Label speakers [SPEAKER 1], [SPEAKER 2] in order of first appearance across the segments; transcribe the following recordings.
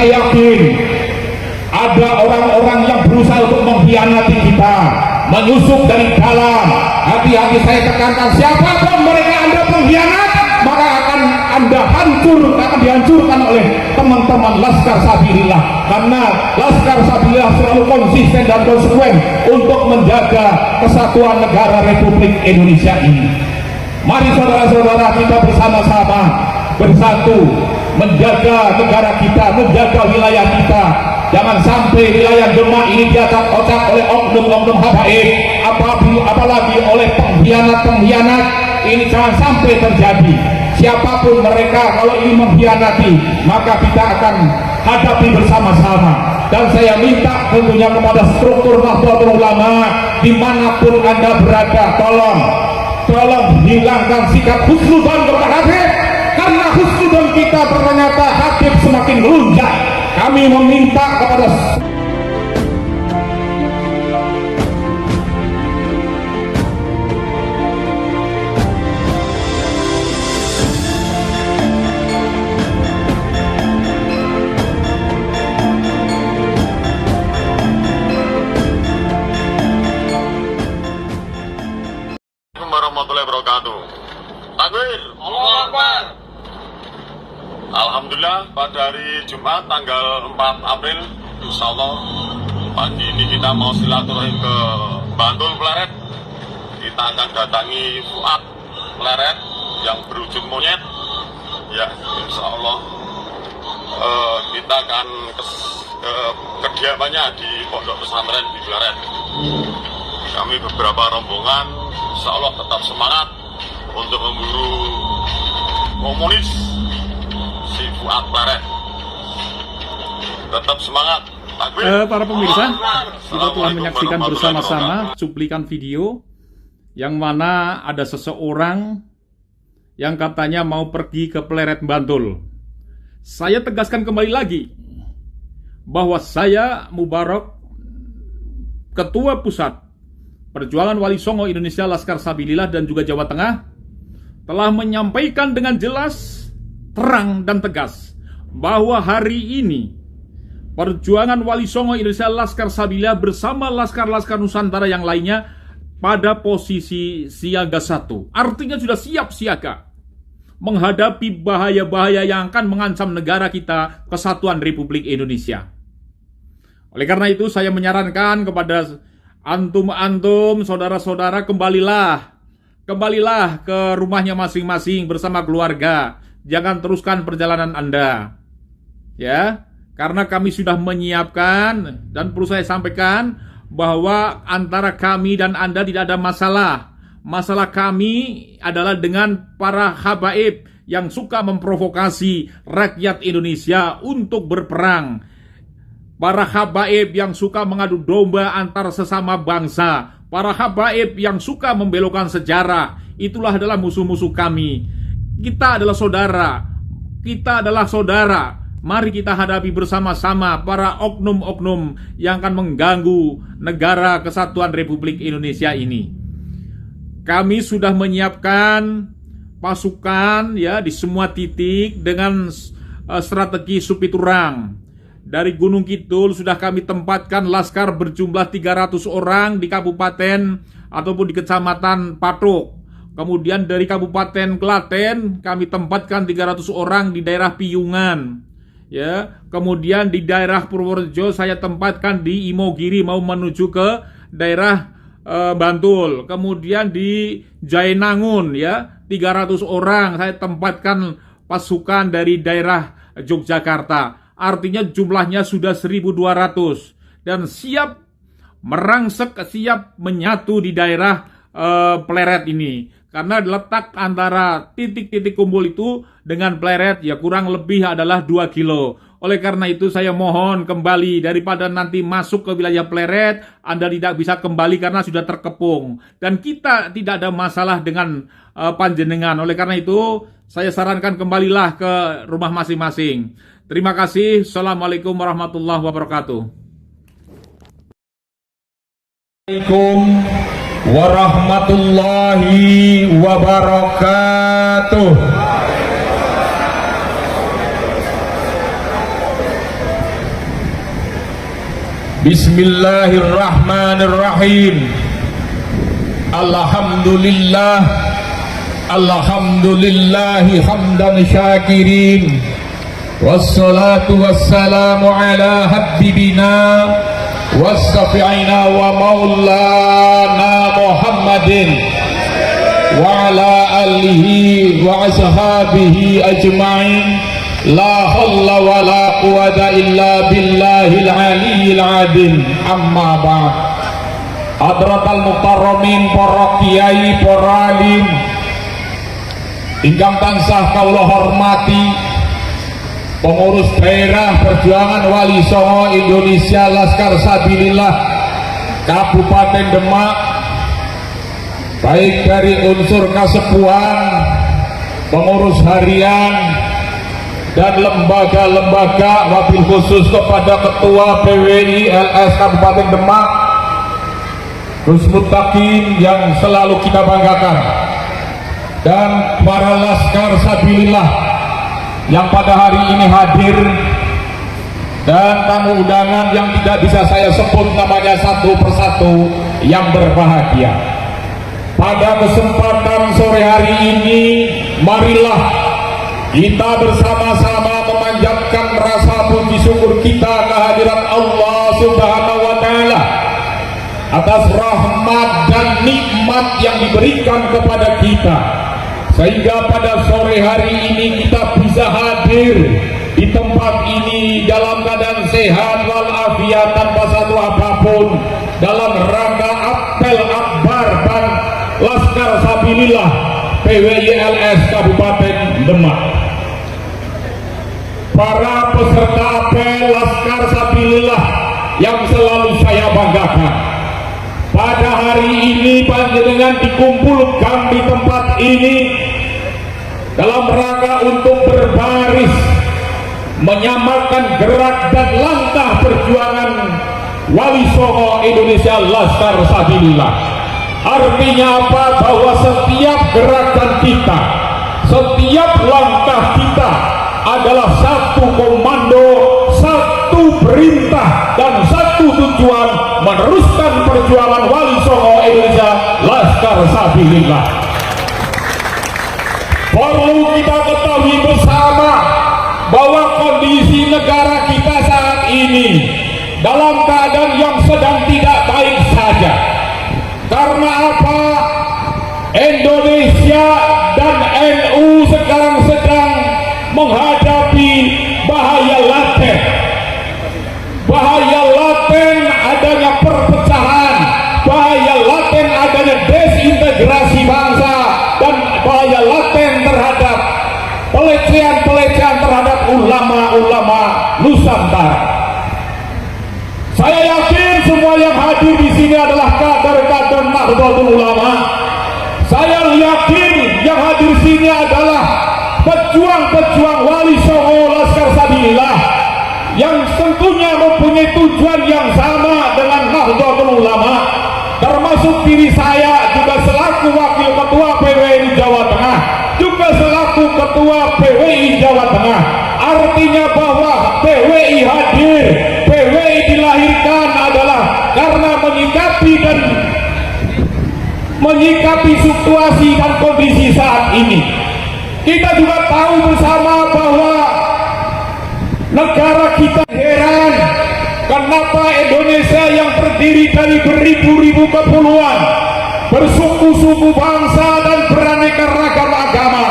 [SPEAKER 1] saya yakin ada orang-orang yang berusaha untuk mengkhianati kita, menusuk dari dalam. Hati-hati, saya tekankan, siapapun mereka Anda pengkhianat, maka akan Anda akan dihancurkan oleh teman-teman Laskar Sabilillah. Karena Laskar Sabilillah selalu konsisten dan konsekuen untuk menjaga kesatuan negara Republik Indonesia ini. Mari saudara-saudara, kita bersama-sama bersatu menjaga negara kita, menjaga wilayah kita. Jangan sampai wilayah Demak ini diacak-acak oleh oknum-oknum habaib, apalagi oleh pengkhianat-pengkhianat. Ini jangan sampai terjadi. Siapapun mereka, kalau ini mengkhianati, maka kita akan hadapi bersama-sama. Dan saya minta tentunya kepada struktur Nahdlatul Ulama dimanapun Anda berada, tolong hilangkan sikap husnudzon kepada Habib, karena husnudzon kita ternyata Habib semakin melunjak. Kami meminta kepada
[SPEAKER 2] warahmatullahi wabarakatuh. Takbir. Allahu Akbar. Alhamdulillah, pada hari Jumat tanggal 4 April, insya Allah pagi ini kita mau silaturahim ke Bantul Pleret. Kita akan datangi Fuad Pleret yang berujung monyet. Ya, insya Allah kita akan ke kediamannya di Pondok Pesantren di Pleret. Kami beberapa rombongan, insya Allah tetap semangat untuk memburu komunis si Fuad Pleret. Tetap semangat.
[SPEAKER 3] Para pemirsa, kita telah menyaksikan bersama-sama cuplikan video yang mana ada seseorang yang katanya mau pergi ke Pleret Bantul. Saya tegaskan kembali lagi bahwa saya Mubarak, Ketua Pusat Perjuangan Wali Songo Indonesia Laskar Sabilillah dan juga Jawa Tengah, telah menyampaikan dengan jelas, terang dan tegas bahwa hari ini Perjuangan Wali Songo Indonesia Laskar Sabilillah bersama Laskar-Laskar Nusantara yang lainnya pada posisi siaga 1. Artinya sudah siap siaga menghadapi bahaya-bahaya yang akan mengancam negara kita, kesatuan Republik Indonesia. Oleh karena itu saya menyarankan kepada antum-antum, saudara-saudara, kembalilah ke rumahnya masing-masing bersama keluarga. Jangan teruskan perjalanan Anda, ya, karena kami sudah menyiapkan dan perlu saya sampaikan bahwa antara kami dan Anda tidak ada masalah. Masalah kami adalah dengan para habaib yang suka memprovokasi rakyat Indonesia untuk berperang. Para habaib yang suka mengadu domba antar sesama bangsa. Para habaib yang suka membelokkan sejarah. Itulah adalah musuh-musuh kami. Kita adalah saudara. Mari kita hadapi bersama-sama para oknum-oknum yang akan mengganggu negara kesatuan Republik Indonesia ini. Kami sudah menyiapkan pasukan ya di semua titik dengan strategi Supiturang. Dari Gunung Kidul sudah kami tempatkan laskar berjumlah 300 orang di kabupaten ataupun di kecamatan Patok. Kemudian dari Kabupaten Klaten kami tempatkan 300 orang di daerah Piyungan. Ya, kemudian di daerah Purworejo saya tempatkan di Imogiri mau menuju ke daerah Bantul. Kemudian di Jainangun ya 300 orang saya tempatkan pasukan dari daerah Yogyakarta. Artinya jumlahnya sudah 1.200 dan siap merangsek, siap menyatu di daerah Pleret ini. Karena letak antara titik-titik kumpul itu dengan Pleret ya kurang lebih adalah 2 kilo. Oleh karena itu saya mohon kembali, daripada nanti masuk ke wilayah Pleret Anda tidak bisa kembali karena sudah terkepung. Dan kita tidak ada masalah dengan panjenengan. Oleh karena itu saya sarankan kembalilah ke rumah masing-masing. Terima kasih. Assalamualaikum warahmatullahi wabarakatuh.
[SPEAKER 1] Assalamualaikum warahmatullahi wabarakatuh. Bismillahirrahmanirrahim. Alhamdulillah, alhamdulillahi hamdan syakirin. Wassalatu wassalamu ala habibina wassafi'ina wa maulana Muhammadin wa ala alihi wa ashabihi ajma'in. La hawla wa la quwwata illa billahil aliyyil azim. Amma ba'd. Hadratal mukarramin, para kiai, para alim ingkang tansah kawula hormati, pengurus daerah Perjuangan Wali Songo Indonesia Laskar Sabilillah Kabupaten Demak, baik dari unsur kasepuan, pengurus harian dan lembaga-lembaga, wabil khusus kepada Ketua PWI LS Kabupaten Demak Gus Muttaqin yang selalu kita banggakan, dan para Laskar Sabilillah yang pada hari ini hadir, dan tamu undangan yang tidak bisa saya sebut namanya satu persatu yang berbahagia. Pada kesempatan sore hari ini, marilah kita bersama-sama memanjatkan rasa puji syukur kita kehadirat Allah Subhanahu wa Ta'ala atas rahmat dan nikmat yang diberikan kepada kita, sehingga pada sore hari ini kita bisa hadir di tempat ini dalam keadaan sehat walafiat tanpa satu apapun, dalam rangka apel akbar dan Laskar Sabilillah PWI LS Kabupaten Demak. Para peserta apel Laskar Sabilillah yang selalu saya banggakan, pada hari ini panjenengan dikumpulkan di tempat ini dalam rangka untuk berbaris menyamakan gerak dan langkah perjuangan Wali Songo Indonesia Laskar Sabilillah. Artinya apa? Bahwa setiap gerakan kita, setiap langkah kita adalah satu komando, satu perintah, dan satu tujuan, meneruskan perjuangan Wali Songo Indonesia Laskar Sabilillah. Perlu kita ketahui bersama bahwa kondisi negara kita saat ini dalam keadaan yang sedang tidak baik saja. Karena apa? Indonesia dan NU sekarang sedang menghadapi bahaya laten. Bahaya laten adanya perpecahan, bahaya laten adanya desintegrasi bangsa, dan bahaya laten terhadap pelecehan-pelecehan terhadap ulama-ulama Nusantara. Saya yakin semua yang hadir di sini adalah kader-kader Nahdlatul Ulama. Saya yakin yang hadir di sini adalah pejuang-pejuang Wali Songo Laskar Sabilillah yang tentunya mempunyai tujuan yang sama dengan Nahdlatul Ulama, termasuk diri saya juga selaku Wakil Ketua PWI Jawa Tengah, juga selaku Ketua PWI Jawa Tengah. Artinya bahwa PWI hadir, PWI dilahirkan adalah karena menyikapi situasi dan kondisi saat ini. Kita juga tahu bersama bahwa negara kita heran kenapa Indonesia yang terdiri dari beribu-ribu kepulauan, bersuku-suku bangsa dan beraneka ragam agama,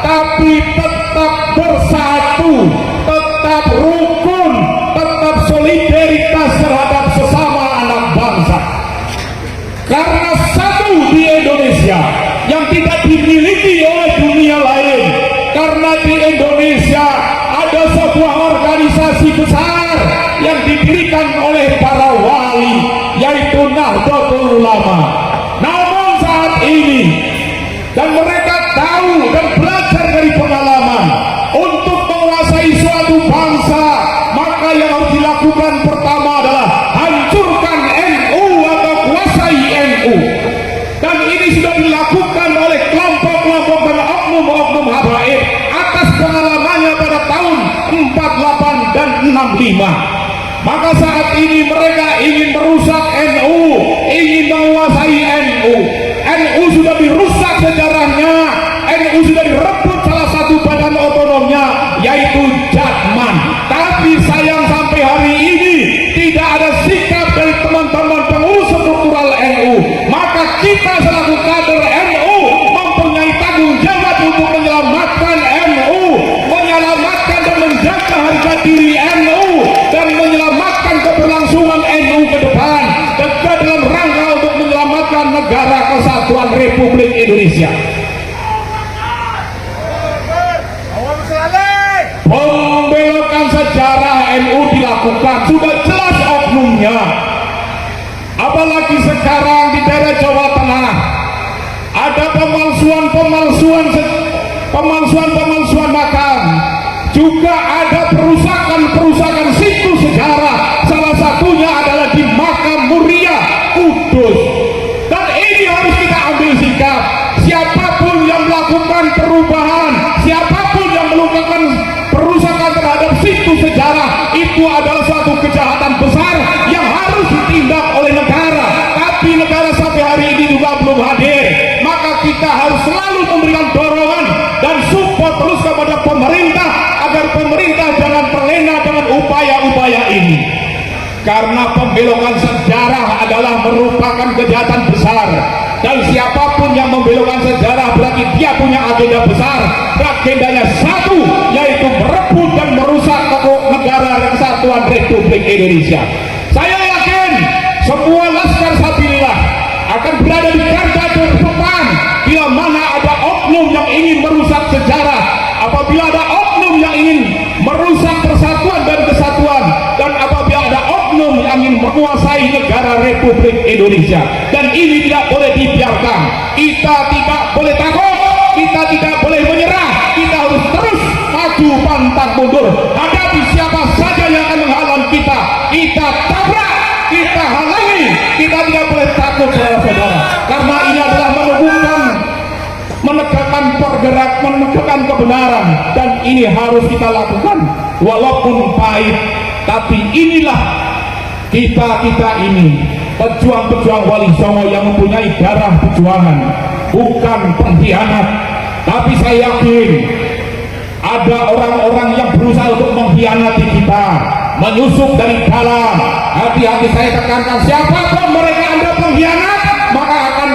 [SPEAKER 1] tapi tetap bersatu, tetap rukun, tetap solidaritas terhadap sesama anak bangsa. Karena satu di Indonesia yang tidak dimiliki oleh dunia lain, karena di Indonesia ada sebuah organisasi besar yang didirikan oleh para wali, yaitu Nahdlatul Ulama. Namun saat ini, dan mereka tahu dan belajar dari pengalaman, untuk menguasai suatu bangsa, maka yang harus dilakukan pertama adalah hancurkan NU atau kuasai NU. Dan ini sudah dilakukan oleh kelompok-kelompok dan oknum-oknum habaib atas pengalamannya pada tahun 48 dan 65. Maka saat ini mereka ingin merusak NU, ingin menguasai NU. NU sudah dirusak sejarahnya, NU sudah direbut salah satu badan otonomnya, yaitu Jatman. Tapi sayang sampai hari ini tidak ada sikap dari teman-teman pengurus struktural NU. Maka kita selaku kader NU mempunyai tanggung jawab untuk menyelamatkan NU, menyelamatkan dan menjaga harga diri NU, dan menyelamatkan keberlangsungan NU ke depan, dan dalam rangka untuk menyelamatkan negara kesatuan Republik Indonesia. Pembelokan sejarah NU dilakukan, sudah jelas oknumnya. Apalagi sekarang di daerah Jawa Tengah ada pemalsuan makam, juga ada perusakan situs sejarah. Salah satunya adalah di Makam Muria Kudus. Dan ini harus kita ambil sikap. Siapapun yang melakukan perubahan, siapapun yang melakukan perusakan terhadap situs sejarah, itu adalah suatu kejahatan besar yang harus ditindak oleh negara. Tapi negara sampai hari ini juga belum hadir. Maka kita harus selalu memberikan dorongan dan support terus kepada pemerintah, agar pemerintah jangan terlena dengan upaya-upaya ini. Karena pembelokan sejarah adalah merupakan kejahatan besar, dan siapapun yang membelokkan sejarah berarti dia punya agenda besar. Agendanya satu, yaitu merebut dan merusak negara kesatuan Republik Indonesia. Saya yakin semua laskar sabilillah akan berada di garda terdepan bila mana ada oknum yang ingin merusak sejarah, apabila ada oknum yang ingin merusak persatuan dan kesatuan, dan apabila ada oknum yang ingin menguasai negara Republik Indonesia. Dan ini tidak boleh dibiarkan. Kita tidak boleh takut, kita tidak boleh menyerah, kita harus terus maju pantang mundur. Hadapi siapa saja yang akan menghalang kita, kita tabrak, kita halangi. Kita tidak boleh takut, saudara-saudara, karena ini adalah menegakkan kebenaran, dan ini harus kita lakukan walaupun pahit. Tapi inilah kita ini pejuang-pejuang Wali Songo yang mempunyai darah perjuangan, bukan pengkhianat. Tapi saya yakin ada orang-orang yang berusaha untuk mengkhianati kita, menyusup dari dalam. Hati-hati, saya tekankan, siapapun mereka Anda pengkhianat, maka akan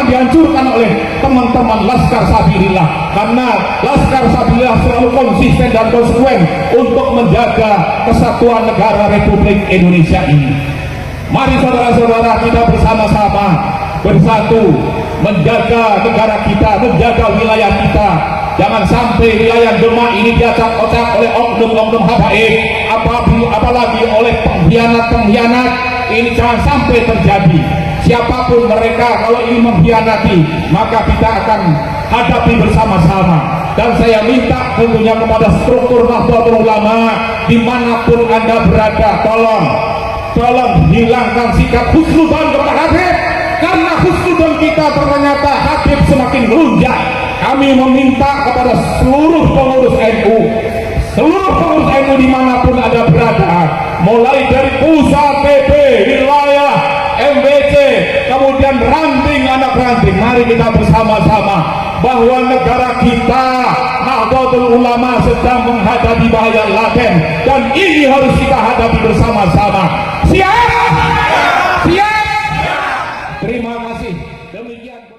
[SPEAKER 1] dihancurkan oleh teman-teman Laskar Sabilillah. Karena Laskar Sabilillah selalu konsisten dan konsekuen untuk menjaga kesatuan negara Republik Indonesia ini. Mari saudara-saudara, kita bersama-sama bersatu menjaga negara kita, menjaga wilayah kita. Jangan sampai wilayah Demak ini diacak-acak oleh oknum-oknum habaib, apalagi oleh pengkhianat-pengkhianat. Ini jangan sampai terjadi. Siapapun mereka, kalau ini mengkhianati, maka kita akan hadapi bersama-sama. Dan saya minta tentunya kepada struktur Nahdlatul Ulama, dimanapun Anda berada, tolong hilangkan sikap husnudzon kepada Habib. Karena husnudzon kita ternyata Habib semakin melunjak. Kami meminta kepada seluruh pengurus NU dimanapun Anda berada, mulai dari pusat, TB, wilayah, MBC, kemudian ranting, anak ranting, mari kita bersama-sama bahwa negara kita, Nahdlatul Ulama, sedang menghadapi bahaya laten, dan ini harus kita hadapi bersama-sama. Siap? Siap? Terima kasih. Demikian.